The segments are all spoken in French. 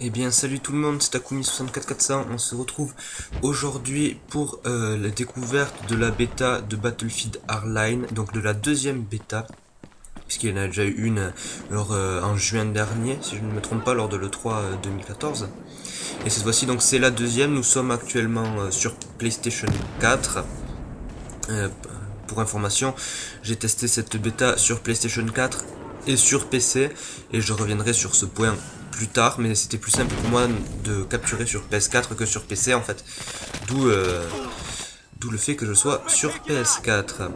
Eh bien salut tout le monde, c'est Takumi64400, on se retrouve aujourd'hui pour la découverte de la bêta de Battlefield Hardline, donc de la deuxième bêta, puisqu'il y en a déjà eu une en juin dernier, si je ne me trompe pas, lors de l'E3 2014. Et cette fois-ci donc c'est la deuxième, nous sommes actuellement sur PlayStation 4. Pour information, j'ai testé cette bêta sur PlayStation 4 et sur PC, et je reviendrai sur ce point plus tard, mais c'était plus simple pour moi de capturer sur PS4 que sur PC en fait, d'où le fait que je sois sur PS4.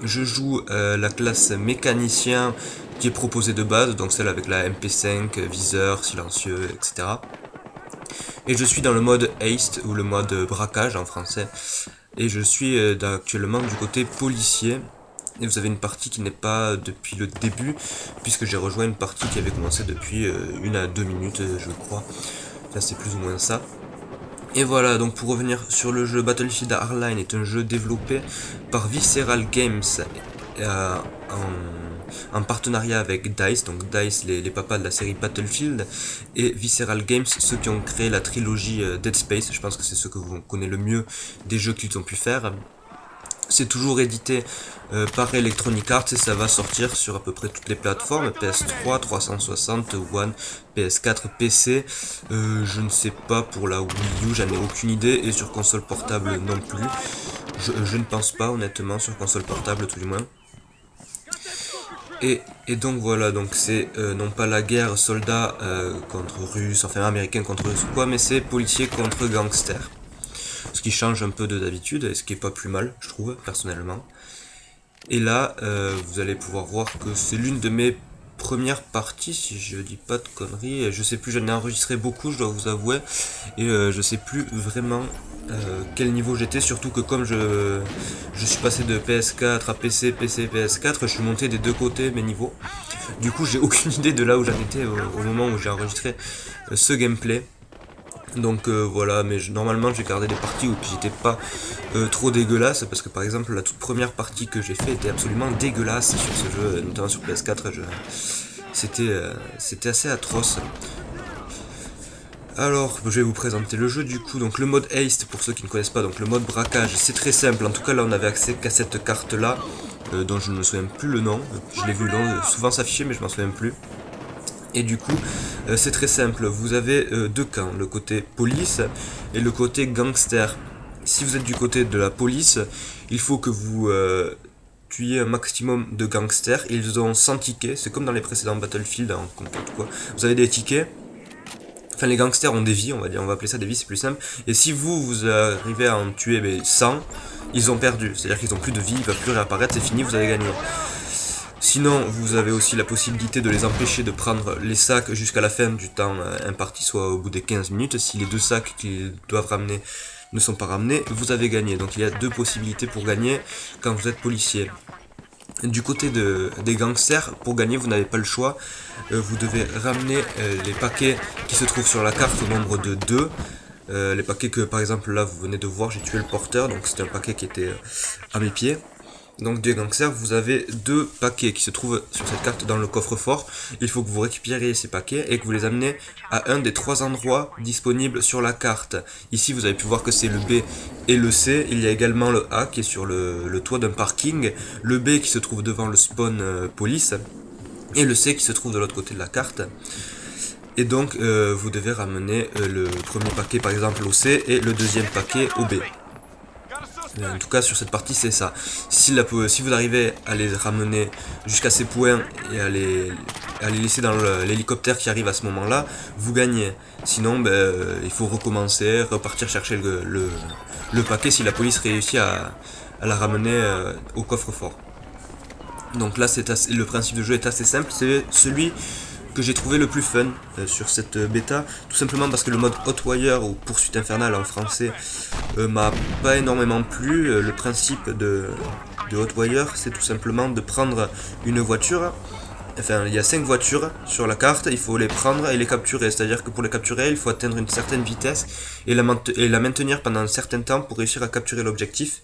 Je joue la classe mécanicien qui est proposée de base, donc celle avec la MP5, viseur, silencieux, etc. Et je suis dans le mode Haste, ou le mode braquage en français, et je suis actuellement du côté policier. Et vous avez une partie qui n'est pas depuis le début, puisque j'ai rejoint une partie qui avait commencé depuis 1 à 2 minutes, je crois. Enfin, c'est plus ou moins ça. Et voilà, donc pour revenir sur le jeu, Battlefield Hardline est un jeu développé par Visceral Games en partenariat avec DICE, donc DICE les papas de la série Battlefield, et Visceral Games, ceux qui ont créé la trilogie Dead Space. Je pense que c'est ceux que vous connaissez le mieux des jeux qu'ils ont pu faire. C'est toujours édité par Electronic Arts et ça va sortir sur à peu près toutes les plateformes, PS3, 360, One, PS4, PC. Je ne sais pas pour la Wii U, j'en ai aucune idée, et sur console portable non plus. Je ne pense pas honnêtement, sur console portable tout du moins. Et donc voilà, donc c'est non pas la guerre soldats contre russes, enfin américains contre russes ou quoi, mais c'est policiers contre gangsters. Ce qui change un peu de d'habitude, et ce qui est pas plus mal, je trouve, personnellement. Et là, vous allez pouvoir voir que c'est l'une de mes premières parties, si je dis pas de conneries. Je sais plus, j'en ai enregistré beaucoup, je dois vous avouer, et je sais plus vraiment quel niveau j'étais, surtout que comme je suis passé de PS4 à PC, PC, PS4, je suis monté des deux côtés mes niveaux. Du coup, j'ai aucune idée de là où j'en étais au moment où j'ai enregistré ce gameplay. Donc voilà, mais normalement j'ai gardé des parties où j'étais pas trop dégueulasse, parce que par exemple la toute première partie que j'ai fait était absolument dégueulasse sur ce jeu, notamment sur PS4, c'était assez atroce. Alors, je vais vous présenter le jeu du coup. Donc le mode Haste, pour ceux qui ne connaissent pas, donc le mode braquage, c'est très simple. En tout cas là on avait accès qu'à cette carte là, dont je ne me souviens plus le nom. Je l'ai vu souvent s'afficher mais je m'en souviens plus. Et du coup, c'est très simple, vous avez deux camps, le côté police et le côté gangster. Si vous êtes du côté de la police, il faut que vous tuiez un maximum de gangsters. Ils ont 100 tickets, c'est comme dans les précédents Battlefield, hein, quoi. Vous avez des tickets. Enfin, les gangsters ont des vies, on va appeler ça des vies, c'est plus simple. Et si vous arrivez à en tuer 100, ils ont perdu. C'est-à-dire qu'ils n'ont plus de vie, ils ne peuvent plus réapparaître, c'est fini, vous avez gagné. Sinon, vous avez aussi la possibilité de les empêcher de prendre les sacs jusqu'à la fin du temps imparti, soit au bout des 15 minutes. Si les deux sacs qu'ils doivent ramener ne sont pas ramenés, vous avez gagné. Donc il y a deux possibilités pour gagner quand vous êtes policier. Du côté des gangsters, pour gagner, vous n'avez pas le choix. Vous devez ramener les paquets qui se trouvent sur la carte au nombre de 2. Les paquets que, par exemple, là, vous venez de voir, j'ai tué le porteur, donc c'était un paquet qui était à mes pieds. Donc des gangsters, vous avez deux paquets qui se trouvent sur cette carte dans le coffre-fort. Il faut que vous récupériez ces paquets et que vous les amenez à un des 3 endroits disponibles sur la carte. Ici, vous avez pu voir que c'est le B et le C. Il y a également le A qui est sur le toit d'un parking, le B qui se trouve devant le spawn police et le C qui se trouve de l'autre côté de la carte. Et donc, vous devez ramener le premier paquet par exemple au C et le deuxième paquet au B. En tout cas sur cette partie c'est ça. Si vous arrivez à les ramener jusqu'à ces points et à les laisser dans l'hélicoptère qui arrive à ce moment là, vous gagnez. Sinon il faut recommencer, repartir chercher le paquet si la police réussit à la ramener au coffre-fort. Donc là le principe de jeu est assez simple, c'est celui que j'ai trouvé le plus fun sur cette bêta, tout simplement parce que le mode Hotwire ou poursuite infernale en français m'a pas énormément plu. Le principe de Hotwire, c'est tout simplement de prendre une voiture. Enfin, il y a 5 voitures sur la carte, il faut les prendre et les capturer. C'est-à-dire que pour les capturer, il faut atteindre une certaine vitesse et la maintenir pendant un certain temps pour réussir à capturer l'objectif.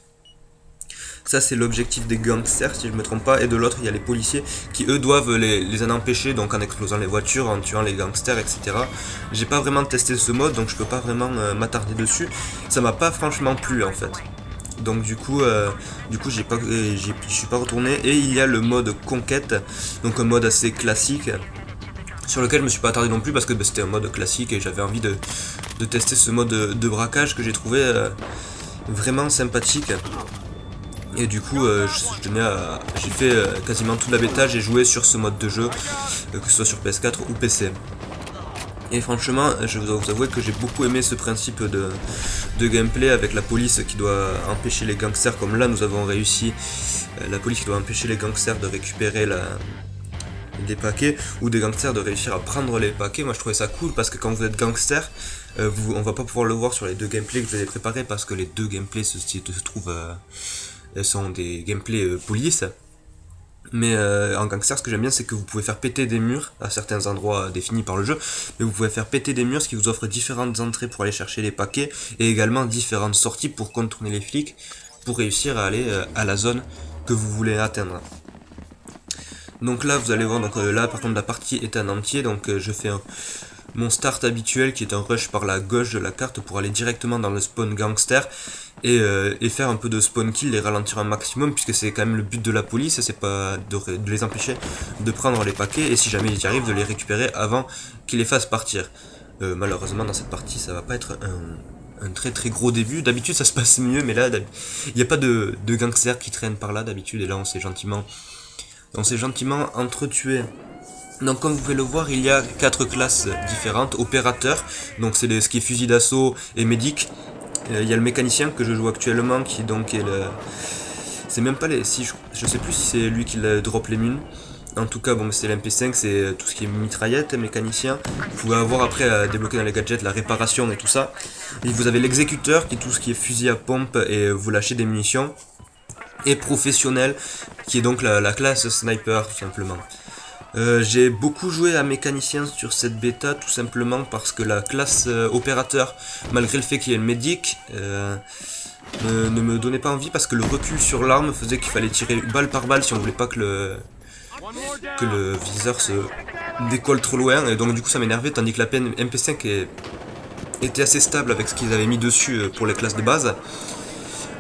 Ça c'est l'objectif des gangsters si je me trompe pas, et de l'autre il y a les policiers qui eux doivent les en empêcher, donc en explosant les voitures, en tuant les gangsters, etc. J'ai pas vraiment testé ce mode, donc je peux pas vraiment m'attarder dessus. Ça m'a pas franchement plu en fait. Donc du coup je suis pas retourné. Et il y a le mode conquête, donc un mode assez classique, sur lequel je me suis pas attardé non plus parce que c'était un mode classique et j'avais envie de tester ce mode de braquage que j'ai trouvé vraiment sympathique. Et du coup, j'ai fait quasiment toute la bêta, j'ai joué sur ce mode de jeu, que ce soit sur PS4 ou PC. Et franchement, je dois vous avouer que j'ai beaucoup aimé ce principe de gameplay avec la police qui doit empêcher les gangsters, comme là nous avons réussi, la police qui doit empêcher les gangsters de récupérer des paquets, ou des gangsters de réussir à prendre les paquets. Moi je trouvais ça cool parce que quand vous êtes gangster, on va pas pouvoir le voir sur les deux gameplays que je vous ai préparés parce que les deux gameplays se trouvent... sont des gameplays police. Mais en gangster, ce que j'aime bien, c'est que vous pouvez faire péter des murs à certains endroits définis par le jeu. Mais vous pouvez faire péter des murs, ce qui vous offre différentes entrées pour aller chercher les paquets. Et également différentes sorties pour contourner les flics, pour réussir à aller à la zone que vous voulez atteindre. Donc là, vous allez voir, donc là par contre la partie est en entier. Donc je fais mon start habituel qui est un rush par la gauche de la carte pour aller directement dans le spawn gangster et faire un peu de spawn kill, les ralentir un maximum puisque c'est quand même le but de la police, c'est pas de les empêcher de prendre les paquets et si jamais ils y arrivent de les récupérer avant qu'ils les fassent partir. Malheureusement dans cette partie ça va pas être un très très gros début, d'habitude ça se passe mieux mais là il n'y a pas de gangsters qui traînent par là d'habitude et là on s'est gentiment entretués. Donc comme vous pouvez le voir, il y a 4 classes différentes. Opérateur, donc c'est ce qui est fusil d'assaut et médic. Il y a le mécanicien que je joue actuellement qui donc est le... C'est même pas les... Si je sais plus si c'est lui qui drop les mines. En tout cas bon c'est l'MP5, c'est tout ce qui est mitraillette, mécanicien. Vous pouvez avoir après à débloquer dans les gadgets la réparation et tout ça. Et vous avez l'exécuteur qui est tout ce qui est fusil à pompe et vous lâchez des munitions. Et professionnel qui est donc la classe sniper tout simplement. J'ai beaucoup joué à mécanicien sur cette bêta tout simplement parce que la classe opérateur, malgré le fait qu'il y ait le médic, ne me donnait pas envie parce que le recul sur l'arme faisait qu'il fallait tirer balle par balle si on voulait pas que le viseur se décolle trop loin et donc du coup ça m'énervait, tandis que la MP5 était assez stable avec ce qu'ils avaient mis dessus pour les classes de base.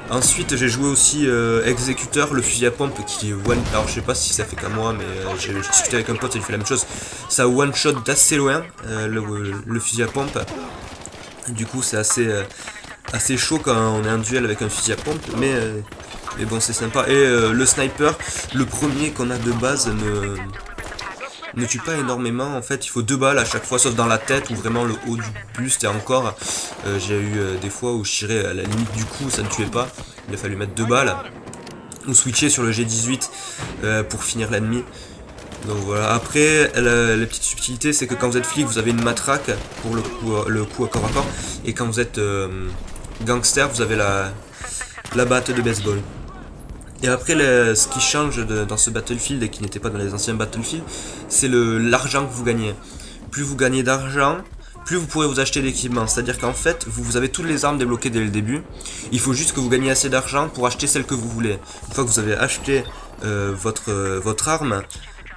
Ensuite j'ai joué aussi exécuteur, le fusil à pompe qui est one... Alors je sais pas si ça fait qu'à moi mais j'ai discuté avec un pote et il fait la même chose. Ça one shot d'assez loin le fusil à pompe. Du coup c'est assez chaud quand on est en duel avec un fusil à pompe mais bon c'est sympa. Et le sniper, le premier qu'on a de base ne tue pas énormément en fait, il faut 2 balles à chaque fois sauf dans la tête ou vraiment le haut du buste et encore j'ai eu des fois où je tirais à la limite du coup ça ne tuait pas, il a fallu mettre 2 balles ou switcher sur le G18 pour finir l'ennemi. Donc voilà, après les petites subtilités c'est que quand vous êtes flic vous avez une matraque pour le coup à corps à corps et quand vous êtes gangster vous avez la batte de baseball. Et après, ce qui change dans ce Battlefield et qui n'était pas dans les anciens Battlefield, c'est l'argent que vous gagnez. Plus vous gagnez d'argent, plus vous pourrez vous acheter d'équipement. C'est-à-dire qu'en fait, vous avez toutes les armes débloquées dès le début. Il faut juste que vous gagniez assez d'argent pour acheter celle que vous voulez. Une fois que vous avez acheté votre arme,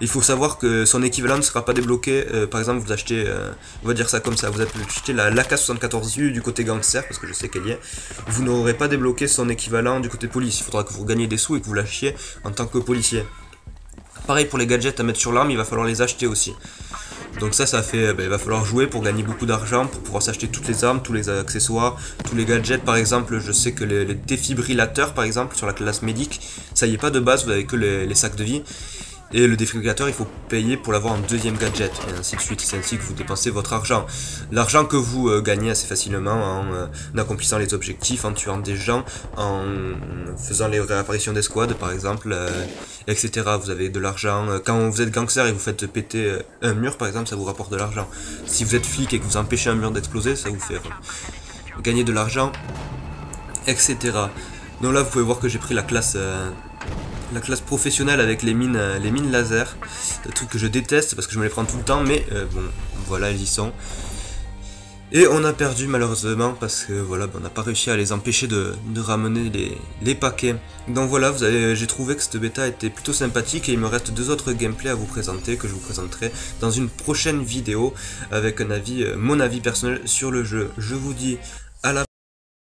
il faut savoir que son équivalent ne sera pas débloqué. Par exemple, vous achetez, on va dire ça comme ça, vous achetez la AK-74U du côté gangster, parce que je sais qu'elle y est. Vous n'aurez pas débloqué son équivalent du côté police. Il faudra que vous gagnez des sous et que vous lâchiez en tant que policier. Pareil pour les gadgets à mettre sur l'arme, il va falloir les acheter aussi. Donc ça fait, il va falloir jouer pour gagner beaucoup d'argent, pour pouvoir s'acheter toutes les armes, tous les accessoires, tous les gadgets. Par exemple, je sais que les défibrillateurs, par exemple, sur la classe médic, ça y est pas de base, vous avez que les sacs de vie. Et le défibrillateur il faut payer pour l'avoir en deuxième gadget et ainsi de suite, c'est ainsi que vous dépensez votre argent. L'argent que vous gagnez assez facilement en accomplissant les objectifs, en tuant des gens, en faisant les réapparitions des squads par exemple, etc. Vous avez de l'argent. Quand vous êtes gangster et vous faites péter un mur par exemple, ça vous rapporte de l'argent. Si vous êtes flic et que vous empêchez un mur d'exploser, ça vous fait gagner de l'argent, etc. Donc là vous pouvez voir que j'ai pris la classe professionnelle avec les mines laser, le truc que je déteste parce que je me les prends tout le temps, mais bon, voilà, elles y sont. Et on a perdu malheureusement parce que voilà, on n'a pas réussi à les empêcher de ramener les paquets. Donc voilà, j'ai trouvé que cette bêta était plutôt sympathique et il me reste 2 autres gameplays à vous présenter que je vous présenterai dans une prochaine vidéo avec un avis, mon avis personnel sur le jeu. Je vous dis